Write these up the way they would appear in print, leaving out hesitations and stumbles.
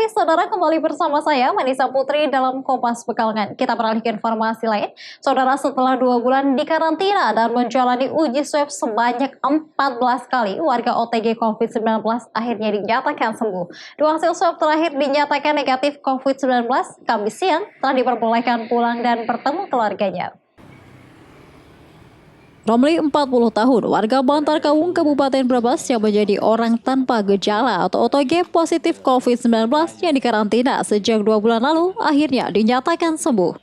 kasih saudara, kembali bersama saya Manisa Putri dalam Kompas Pekalongan. Kita beralih ke informasi lain. Saudara, setelah 2 bulan di karantina dan menjalani uji swab sebanyak 14 kali, warga OTG COVID-19 akhirnya dinyatakan sembuh. 2 hasil swab terakhir dinyatakan negatif COVID-19. Kamis siang telah diperbolehkan pulang dan bertemu keluarganya. Romli, 40 tahun, warga Bantar Kaung, Kabupaten Brebes yang menjadi orang tanpa gejala atau OTG positif COVID-19 yang dikarantina sejak 2 bulan lalu, akhirnya dinyatakan sembuh.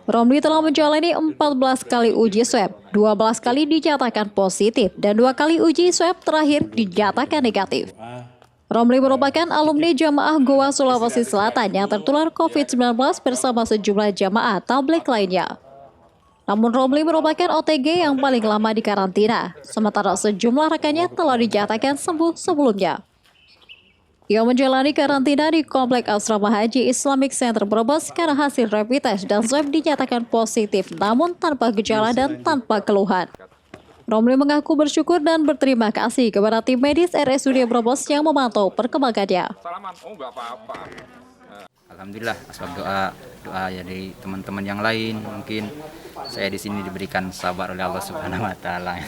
Romli telah menjalani 14 kali uji swab, 12 kali dinyatakan positif, dan 2 kali uji swab terakhir dinyatakan negatif. Romli merupakan alumni jamaah Goa Sulawesi Selatan yang tertular COVID-19 bersama sejumlah jamaah tabligh lainnya. Namun Romli merupakan OTG yang paling lama di karantina, sementara sejumlah rekannya telah dinyatakan sembuh sebelumnya. Ia menjalani karantina di Komplek Asrama Haji Islamic Center Brebes karena hasil rapid test dan swab dinyatakan positif namun tanpa gejala dan tanpa keluhan. Romli mengaku bersyukur dan berterima kasih kepada tim medis RSUD Brebes yang memantau perkembangannya. Alhamdulillah, asbab doa ya dari teman-teman yang lain, mungkin saya di sini diberikan sabar oleh Allah Subhanahu Wa Taala.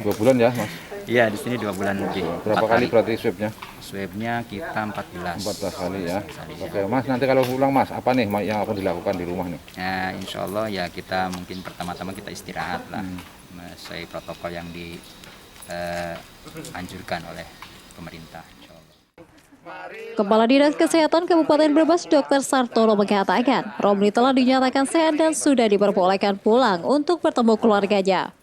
2 bulan ya, Mas? Iya, di sini 2 bulan lebih. Berapa kali berarti swabnya? Swabnya kita 14 kali ya. Oke, Mas, nanti kalau pulang, Mas, apa nih yang akan dilakukan di rumah nih? Insya Allah ya kita mungkin pertama-tama kita istirahat lah, sesuai protokol yang dianjurkan oleh pemerintah. Kepala Dinas Kesehatan Kabupaten Brebes Dr. Sartono mengatakan, Romli telah dinyatakan sehat dan sudah diperbolehkan pulang untuk bertemu keluarganya.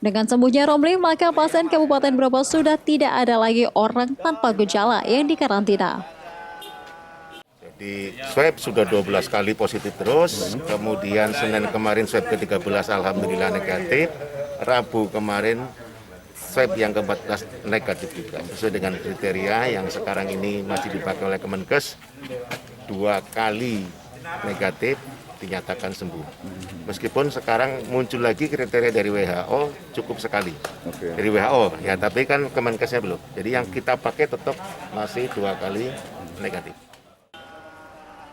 Dengan sembuhnya Romli, maka pasien Kabupaten Brebes sudah tidak ada lagi orang tanpa gejala yang dikarantina. Di swab sudah 12 kali positif terus, kemudian Senin kemarin swab ke-13 alhamdulillah negatif, Rabu kemarin swab yang ke-14 negatif juga, sesuai dengan kriteria yang sekarang ini masih dipakai oleh Kemenkes. 2 kali negatif dinyatakan sembuh. Meskipun sekarang muncul lagi kriteria dari WHO cukup sekali. Dari WHO ya, tapi kan Kemenkesnya belum. Jadi yang kita pakai tetap masih 2 kali negatif.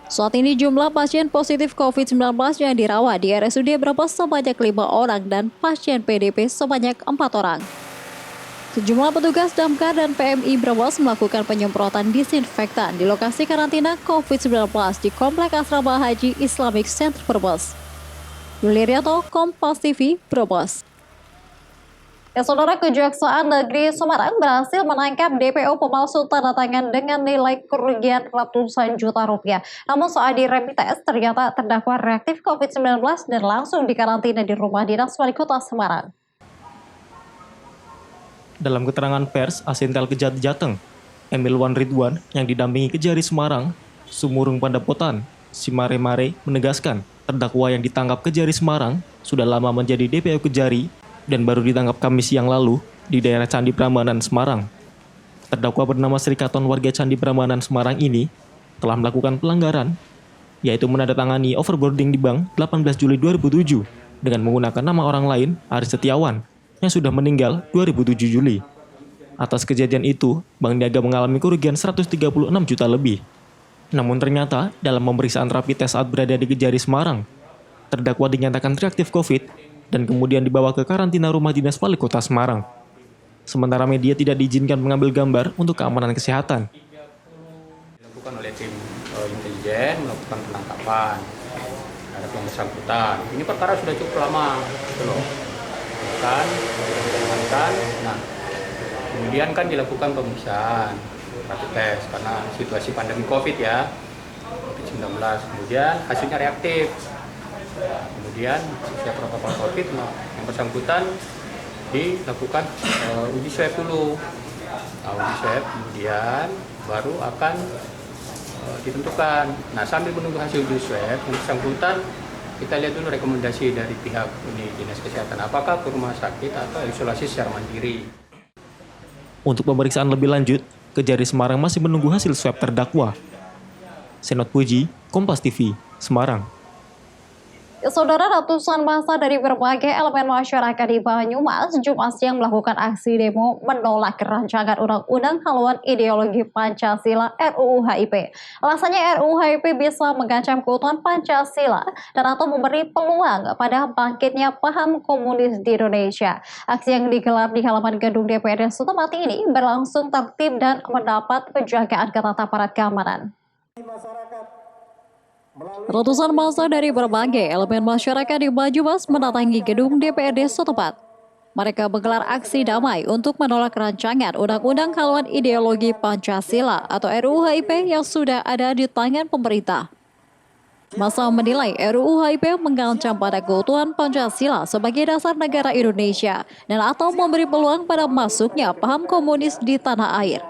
Saat ini jumlah pasien positif COVID-19 yang dirawat di RSUD Brebes sebanyak 5 orang dan pasien PDP sebanyak 4 orang. Sejumlah petugas damkar dan PMI Brebes melakukan penyemprotan disinfektan di lokasi karantina COVID-19 di Komplek Asrama Haji Islamic Center Brebes. Liliato, Kompas TV, Brebes. Ya, saudara, Kejaksaan Negeri Semarang berhasil menangkap DPO pemalsu tanda tangan dengan nilai kerugian ratusan juta rupiah. Namun saat di rapid test ternyata terdakwa reaktif COVID-19 dan langsung dikarantina di rumah dinas Wali Kota Semarang. Dalam keterangan pers, Asintel Kejati Jateng, Emil Wan Ridwan yang didampingi Kejari Semarang, Sumurung Pandapotan, Simare-Mare menegaskan terdakwa yang ditangkap Kejari Semarang sudah lama menjadi DPO Kejari dan baru ditangkap Kamis siang lalu di daerah Candi Prambanan, Semarang. Terdakwa bernama Sri Katon warga Candi Prambanan, Semarang ini telah melakukan pelanggaran, yaitu menandatangani overboarding di bank 18 Juli 2007 dengan menggunakan nama orang lain, Aris Setiawan, yang sudah meninggal 2007 Juli. Atas kejadian itu, Bank Niaga mengalami kerugian 136 juta lebih. Namun ternyata, dalam pemeriksaan rapid test saat berada di Kejari Semarang, terdakwa dinyatakan reaktif COVID dan kemudian dibawa ke karantina rumah dinas Wali Kota Semarang. Sementara media tidak diizinkan mengambil gambar untuk keamanan kesehatan. Dilakukan oleh tim intelijen melakukan penangkapan terhadap yang bersangkutan. Ini perkara sudah cukup lama, gitu loh. Nah, kemudian kan dilakukan pemeriksaan rapid test karena situasi pandemi COVID ya, COVID-19. Kemudian hasilnya reaktif. Kemudian sesuai protokol COVID, yang bersangkutan dilakukan uji swab dulu. Uji swab kemudian baru akan ditentukan. Nah, sambil menunggu hasil uji swab, yang bersangkutan kita lihat dulu rekomendasi dari pihak Dinas Kesehatan, apakah ke rumah sakit atau isolasi secara mandiri. Untuk pemeriksaan lebih lanjut, Kejari Semarang masih menunggu hasil swab terdakwa. Senot Puji, Kompas TV, Semarang. Saudara, ratusan massa dari berbagai elemen masyarakat di Banyumas Jumat siang melakukan aksi demo menolak rancangan undang-undang haluan ideologi Pancasila RUU HIP. Alasannya RUU HIP bisa mengancam keutuhan Pancasila dan atau memberi peluang pada bangkitnya paham komunis di Indonesia. Aksi yang digelar di halaman gedung DPRD setempat ini berlangsung tertib dan mendapat penjagaan ketat aparat keamanan. Ratusan massa dari berbagai elemen masyarakat di Banyumas mendatangi gedung DPRD setempat. Mereka menggelar aksi damai untuk menolak rancangan undang-undang haluan ideologi Pancasila atau RUU HIP yang sudah ada di tangan pemerintah. Massa menilai RUU HIP mengancam pada keutuhan Pancasila sebagai dasar negara Indonesia dan atau memberi peluang pada masuknya paham komunis di tanah air.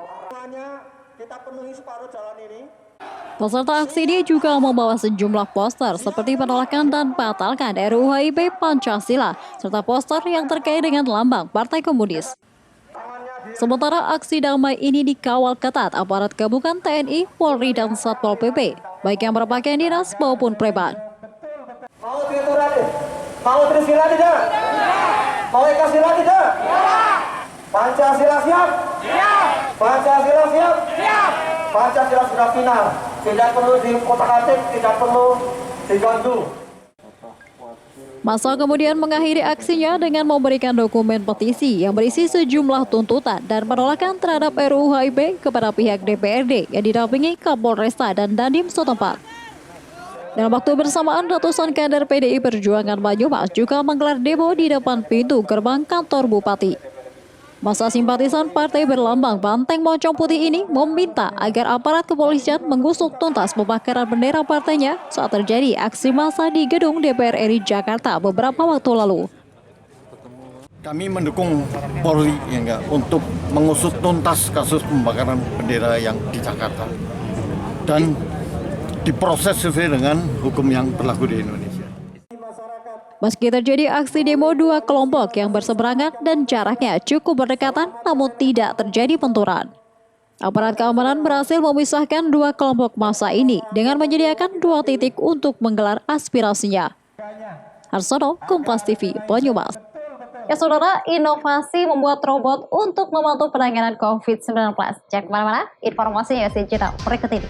Peserta aksi ini juga membawa sejumlah poster seperti penolakan dan batalkan RUU HIP Pancasila, serta poster yang terkait dengan lambang Partai Komunis. Sementara aksi damai ini dikawal ketat aparat gabungan TNI, Polri, dan Satpol PP, baik yang berpakaian dinas maupun preman. Mau Trisila? Mau Trisila tidak? Mau Ekasila tidak? Pancasila siap? Siap! Pancasila siap? Siap! Pancasila sudah final. Tidak perlu dikotak-atik, tidak perlu digantung. Massa kemudian mengakhiri aksinya dengan memberikan dokumen petisi yang berisi sejumlah tuntutan dan penolakan terhadap RUU HIP kepada pihak DPRD yang didampingi Kapolresta dan Dandim setempat. Dalam waktu bersamaan, ratusan kader PDI Perjuangan Banyumas juga menggelar demo di depan pintu gerbang kantor Bupati. Massa simpatisan partai berlambang banteng moncong putih ini meminta agar aparat kepolisian mengusut tuntas pembakaran bendera partainya saat terjadi aksi massa di gedung DPR RI Jakarta beberapa waktu lalu. Kami mendukung Polri untuk mengusut tuntas kasus pembakaran bendera yang di Jakarta dan diproses sesuai dengan hukum yang berlaku di Indonesia. Meski terjadi aksi demo dua kelompok yang berseberangan dan jaraknya cukup berdekatan, namun tidak terjadi benturan. Aparat keamanan berhasil memisahkan dua kelompok massa ini dengan menyediakan 2 titik untuk menggelar aspirasinya. Harsono, Kompas TV, Banyumas. Ya saudara, inovasi membuat robot untuk membantu penanganan COVID-19. Jangan kemana-mana, informasinya sejenak berikut ini.